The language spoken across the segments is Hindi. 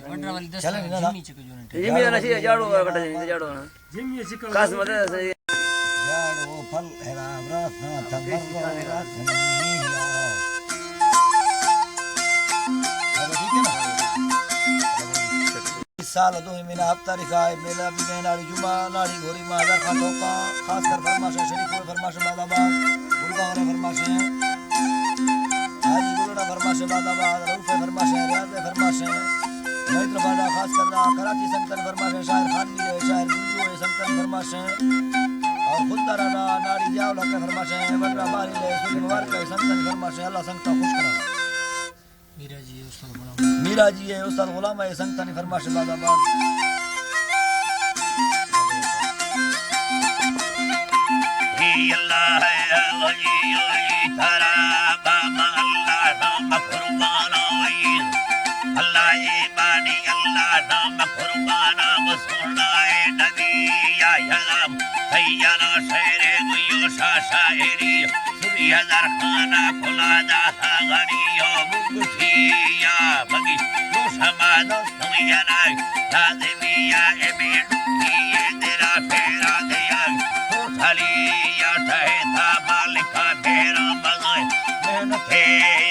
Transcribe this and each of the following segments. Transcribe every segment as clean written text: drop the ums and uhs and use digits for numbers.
जिम्मी ना सी जाड़ो कटा जाड़ो ना जिम्मी सी खास मत जाड़ो फल हेरा व्रत थंबर रात नहीं साल 2 महीना हफ्ता रिखाए मेला बिने नाली जुमा नाली घोरी माजार का ठोका खास कर फरमाशे शरीफ और फरमाशे बादाबाद गुरगांव रे फरमाशे हाजी गुरुड़ा फरमाशे बादाबाद रूफे फरमाशे रियाज फरमाशे मैत्र बादा खास कर कराची संतन फरमाशे शायर खानवी रे शायर गुंजू रे संतन फरमाशे और खुदरा नाड़ी जावला के फरमाशे बड़ा बारी ले सुन मुबारक के संतन फरमाशे अल्लाह संगता खुश करा मीरा जी है उस्ताद गुलाम है संतानी फरमाश बादाबाद ही अल्लाह है वली वली तारा बामा अल्लाह नाम कुर्बाना वही अल्लाह ये बानी अल्लाह नाम कुर्बाना वसुनाए नबी या यलम सैयदा शेरे गुयो शायरी सुरिया खाना खुलादा गनियो मुगथिया बगी समानो सुमियाना लाज़िमिया एबिया तेरा फेरा दिया कोठलिया तहता मालिका मेरा मज़े मेहनते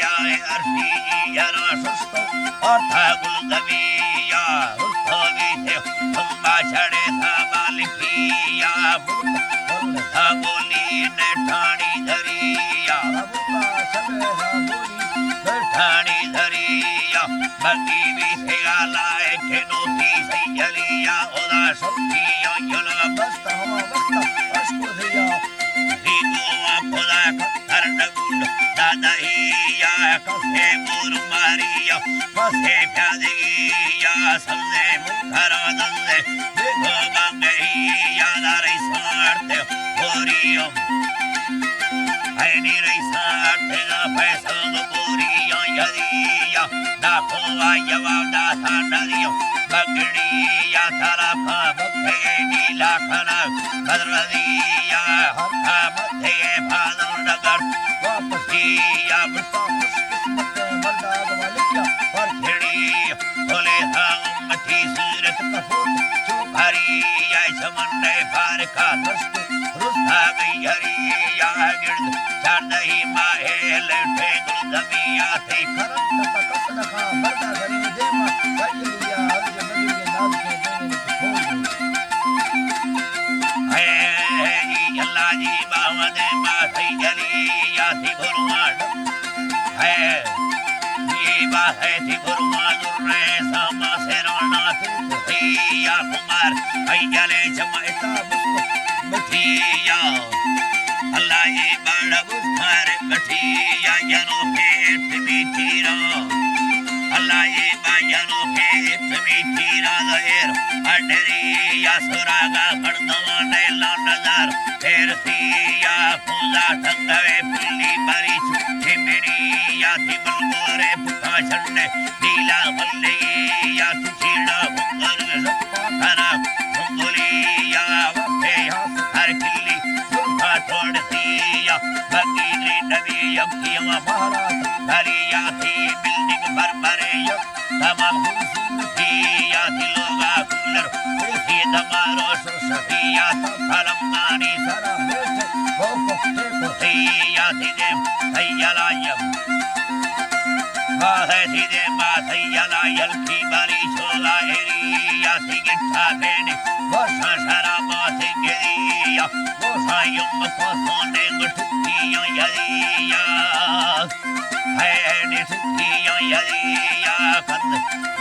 या अर्शी या सुस्तो और था गुलदबिया रुस्तो भी थे तुम छड़े था मालिकिया था बोली ने ठाणी धरिया ठाणी धरिया बगी भी थे आलाए के नोटी सैयलिया ओदा शक्तिया यला बस्ता हमा वक्ता अशकुर दिया दीगोवा खुदा करनगुंड दादाइया कसे मुरमारिया कसे प्यादिया समझे मुखरा दंदे देखो बांगैया दारे सारते होरियो ऐनी रे सारते ना पैसा गोरिया यदिया दाखो आयवा दाता नदियो बगड़िया थारा खा बखे नीला खना बदरदिया हक्का मथे फादर नगर वापसिया बस्ता खुशकिस्मत मर्दा गवालिया और खिड़ी बोले था उम्मती सूरत तफूत हरिया समन्ने फार का दस्त रुस्ता गई हरिया गिर्द चारदही माहे लेटे गुलदबिया थे करत कसना खा मर्दा गरीब देमा सैयलिया अर्ज नबी के नाम के देने की खोल है अल्लाह जी बावदे मा सैयलिया थी भरमाड है ये बा है थी भरमाड रे सामा से रोना थी या कुमार अयले जमाता मुठिया अल्लाह ये बड़ा बुखार मठिया जनो पेट मीठीरा अल्लाह ये बाजनो पेट मीठीरा दहेर अडरिया सुरागा बड़दवा ने लानदार तेर सिया फूला ठंडवे पुल्ली मरी चिमड़िया थी बलगोरे पुता झंडे नीला बल्लिया तुझीड़ा भंगर सप्पा खरा भंगुलिया वफे हर किल्ली सुरखा तोड़ दिया बगी रे नबी अब्दिया महाराज हरिया थी बिल्डिंग बरबरे तमाम हुसिया थी लोगा कुलर थी दमारो सुसफिया फलम नानी सरा हेठ भोको थैया थी दे थैयलायम वाहे थी दे मा थैयलायल की बारी छोला एरिया थी गिट्ठा बेने वर्षा शराबा थी गिरिया वर्षा युम को सोने गुठिया यदिया है निठिया यदिया कंद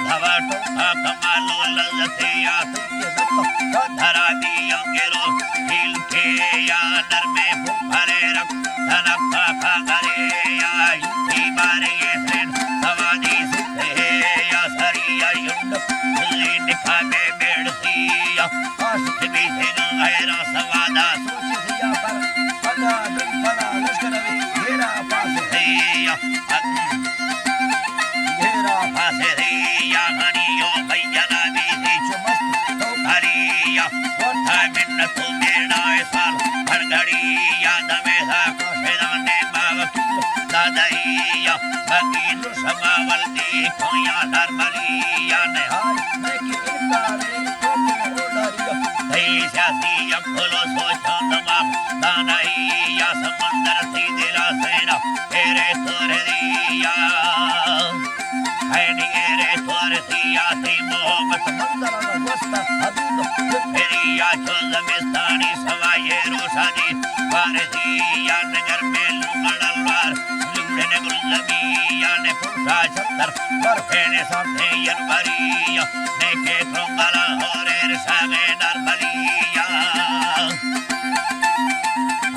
धवाटो कमालो ललतिया तुझे दत्तो धरा दिया गेरो हिल के या नरमे भरे रख धनपा खगरे या युद्धि बारे ये सेन सवादी सुते या सरिया युद्ध ले निखा में बेड़सिया आशिक भी थे गैरा सवादा सोच दिया पर पदा दिन पदा लश्कर घेरा पास या घेरा पासे या हनियो भैया भी थी मस्त तो हरिया वरथा मिन्न तो मेरा साल हर घड़ी याद में था कोशे दाने बावकी दादाइया बगी समावल दी ठोया नरमलिया ने हाय मैं कि इनकारे ठोके ओडारिया सिया खोलो सोचो दिमाग दानैया समंदर सी दिला सेना तेरे तोरे दिया है निरे तोरे सिया सी मोहब्बत मंदरा वस्ता हबीब तेरिया चोल मिस्तानी सवाये रोशानी पारसिया नगर में लुमड़लवार लुमड़े ने गुल्लबिया ने पुरसा छतर बरफेने साथे यनवरिया नेके त्रोंगला होरे रसागे नरमलिया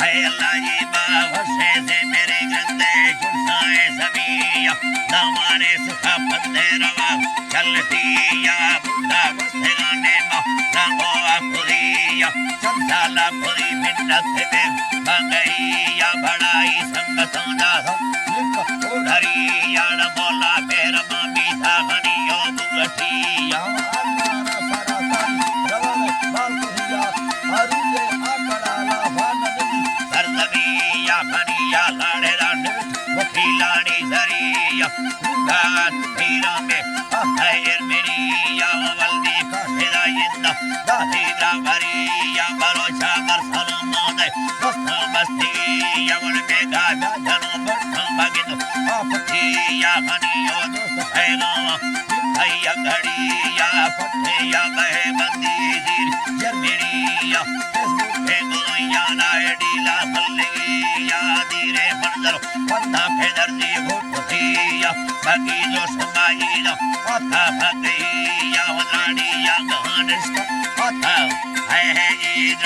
है अल्लाह जी बावशे से मेरे गंदे जुड़साए सबिया दामाने सुखा पत्ते रवा चलतिया बुद्धा बस्ते गाने मा रंगो आखुरिया चंदाला पुरी मिन्नत में बंगैया बड़ाई संगतों उधरिया न बोला फेर मामी था हनियो बुगठिया आत्माना सारा तारी रवाले बाल कुरिया अरुजे आकड़ाला भान नदी सरदमिया हनिया लाड़े लाड़े वकीलानी जरिया गात पीरा में अहयर मेरिया वल्दी का सिरा इंदा दाहिरा वरिया बरोचा मरसल मोदे दोस्त बस्तिया वन में गाजा जनो बट्टा मगिनो आपतिया हनियो दोस्त है गावा भैया घड़िया पट्टिया बहे बंदी जीर जर्मेरिया फेसबुक पे गोया नायडीला मल्लिया धीरे मंजरो पत्ता फेदर दी घोटिया बाकी जो समाईला पत्ता भगैया वनाड़िया गहनिष्ठ पत्ता है जी